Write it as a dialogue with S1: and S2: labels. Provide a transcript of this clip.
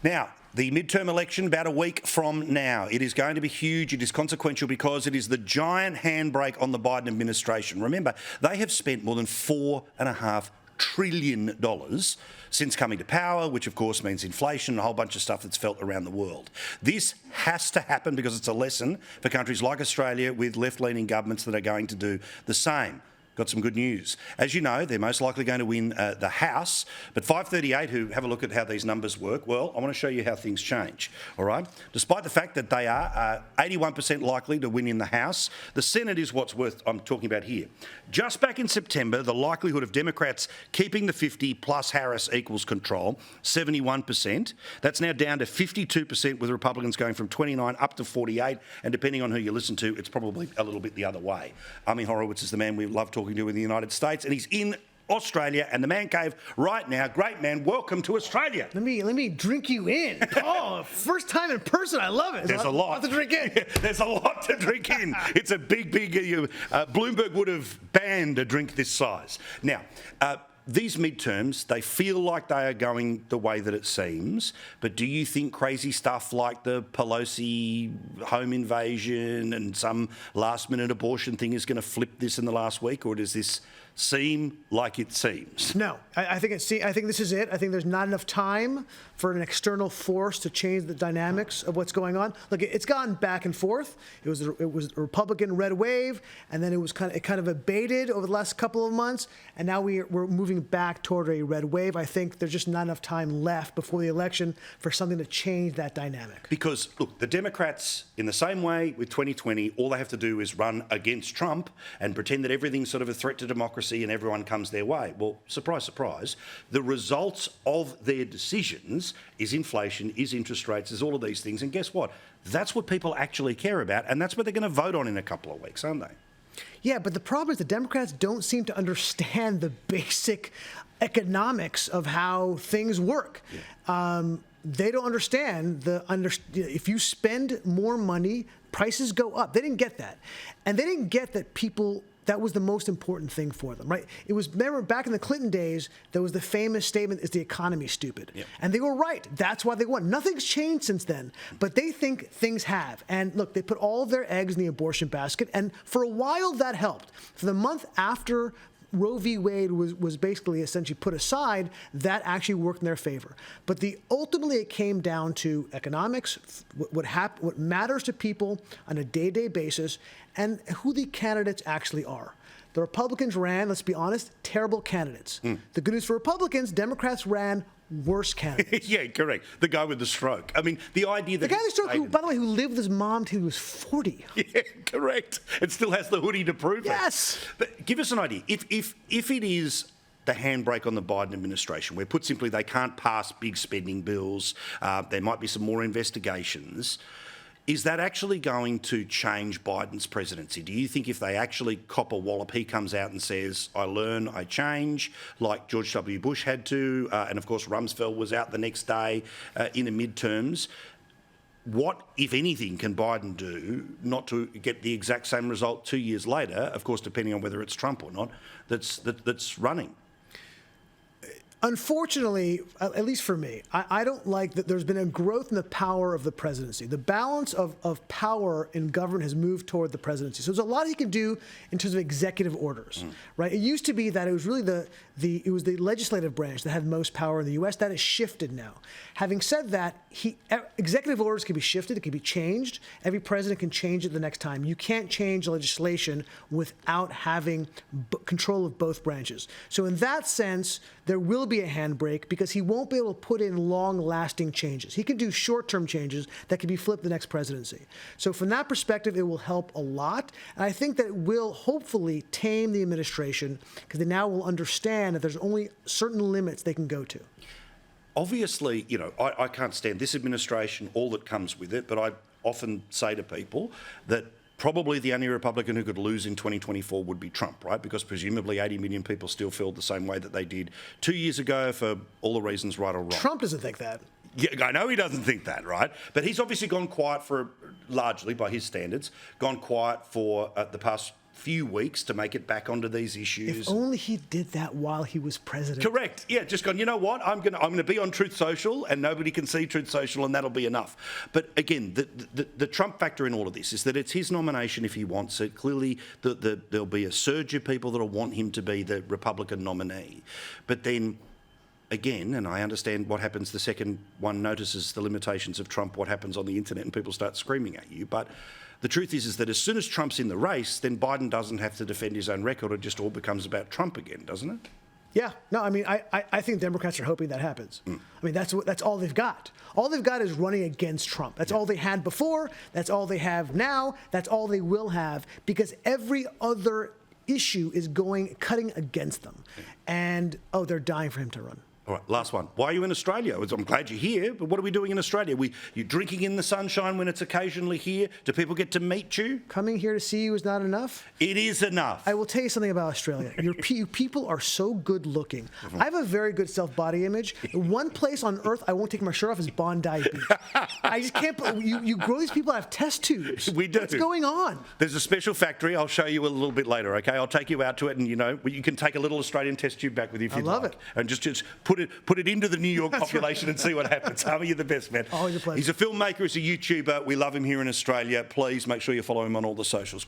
S1: Now, the midterm election about a week from now. It is going to be huge. It is consequential because it is the giant handbrake on the Biden administration. Remember, they have spent more than $4.5 trillion since coming to power, which of course means inflation and a whole bunch of stuff that's felt around the world. This has to happen because it's a lesson for countries like Australia with left-leaning governments that are going to do the same. Got some good news. As you know, they're most likely going to win the House, but 538 who have a look at how these numbers work, well, I want to show you how things change, all right? Despite the fact that they are 81% likely to win in the House, the Senate is what's worth I'm talking about here. Just back in September, the likelihood of Democrats keeping the 50 plus Harris equals control, 71%. That's now down to 52% with Republicans going from 29 up to 48, and depending on who you listen to, it's probably a little bit the other way. Ami Horowitz is the man we love talking to in the United States, and he's in Australia and the man cave right now. Great man, welcome to Australia.
S2: Let me drink you in. Oh, first time in person. I love it.
S1: There's a lot
S2: to drink in.
S1: There's a lot to drink in. It's a big. Bloomberg would have banned a drink this size. Now, these midterms, they feel like they are going the way that it seems, but do you think crazy stuff like the Pelosi home invasion and some last-minute abortion thing is going to flip this in the last week, or does this seem like it seems?
S2: No, I think this is it. I think there's not enough time for an external force to change the dynamics of what's going on. Look, it's gone back and forth. It was a Republican red wave, and then it kind of abated over the last couple of months, and now we're moving back toward a red wave. I think there's just not enough time left before the election for something to change that dynamic.
S1: Because, look, the Democrats, in the same way with 2020, all they have to do is run against Trump and pretend that everything's sort of a threat to democracy and everyone comes their way. Well, surprise, surprise, the results of their decisions is inflation, is interest rates, is all of these things. And guess what? That's what people actually care about, and that's what they're going to vote on in a couple of weeks, aren't they?
S2: Yeah, but the problem is the Democrats don't seem to understand the basic economics of how things work. Yeah. They don't understand if you spend more money, prices go up. They didn't get that. And they didn't get that that was the most important thing for them, right? Remember back in the Clinton days, there was the famous statement, is the economy stupid? Yep. And they were right. That's why they won. Nothing's changed since then, but they think things have. And look, they put all of their eggs in the abortion basket, and for a while that helped. For the month after Roe v. Wade was basically essentially put aside, that actually worked in their favor. But ultimately it came down to economics, what matters to people on a day-to-day basis, and who the candidates actually are. The Republicans ran, let's be honest, terrible candidates. The good news for Republicans, Democrats ran worse candidates.
S1: Yeah, correct. The guy with the stroke. I mean, the idea that...
S2: The guy with the stroke, by the way, who lived with his mom till he was 40.
S1: Yeah, correct. And still has the hoodie to prove it.
S2: Yes.
S1: But give us an idea. If it is the handbrake on the Biden administration, where put simply they can't pass big spending bills, there might be some more investigations, is that actually going to change Biden's presidency? Do you think if they actually cop a wallop, he comes out and says, I learn, I change, like George W. Bush had to, and of course Rumsfeld was out the next day in the midterms. What, if anything, can Biden do not to get the exact same result 2 years later, of course, depending on whether it's Trump or not, that's running?
S2: Unfortunately, at least for me, I don't like that there's been a growth in the power of the presidency. The balance of power in government has moved toward the presidency. So there's a lot he can do in terms of executive orders, right? It used to be that it was really it was the legislative branch that had most power in the U.S. That has shifted now. Having said that, executive orders can be shifted. It can be changed. Every president can change it the next time. You can't change legislation without having control of both branches. So in that sense, there will be a handbrake because he won't be able to put in long-lasting changes. He can do short-term changes that can be flipped the next presidency. So from that perspective, it will help a lot. And I think that it will hopefully tame the administration because they now will understand that there's only certain limits they can go to.
S1: Obviously, I can't stand this administration, all that comes with it, but I often say to people that probably the only Republican who could lose in 2024 would be Trump, right? Because presumably 80 million people still feel the same way that they did 2 years ago for all the reasons right or wrong.
S2: Trump doesn't think that.
S1: Yeah, I know he doesn't think that, right? But he's obviously gone quiet largely by his standards, gone quiet for the past few weeks to make it back onto these issues.
S2: If only he did that while he was president.
S1: Correct. Yeah, just gone, you know what? I'm gonna be on Truth Social and nobody can see Truth Social and that'll be enough. But again, the Trump factor in all of this is that it's his nomination if he wants it. Clearly, there'll be a surge of people that'll want him to be the Republican nominee. But then, again, and I understand what happens the second one notices the limitations of Trump, what happens on the internet and people start screaming at you. But the truth is that as soon as Trump's in the race, then Biden doesn't have to defend his own record. It just all becomes about Trump again, doesn't it?
S2: Yeah, no, I mean, I think Democrats are hoping that happens. I mean, that's all they've got. All they've got is running against Trump. That's all they had before. That's all they have now. That's all they will have, because every other issue is cutting against them. And, they're dying for him to run.
S1: All right, last one. Why are you in Australia? I'm glad you're here, but what are we doing in Australia? You drinking in the sunshine when it's occasionally here? Do people get to meet you?
S2: Coming here to see you is not enough?
S1: It is enough.
S2: I will tell you something about Australia. You people are so good looking. I have a very good self-body image. The one place on earth I won't take my shirt off is Bondi Beach. I just can't believe you grow these people that have test tubes.
S1: We do.
S2: What's going on?
S1: There's a special factory. I'll show you a little bit later, okay? I'll take you out to it and, you can take a little Australian test tube back with you if you'd like.
S2: I love it.
S1: And just put it into the New York population and see what happens. Ami, you're the best, man.
S2: Always a pleasure.
S1: He's a filmmaker, he's a YouTuber. We love him here in Australia. Please make sure you follow him on all the socials.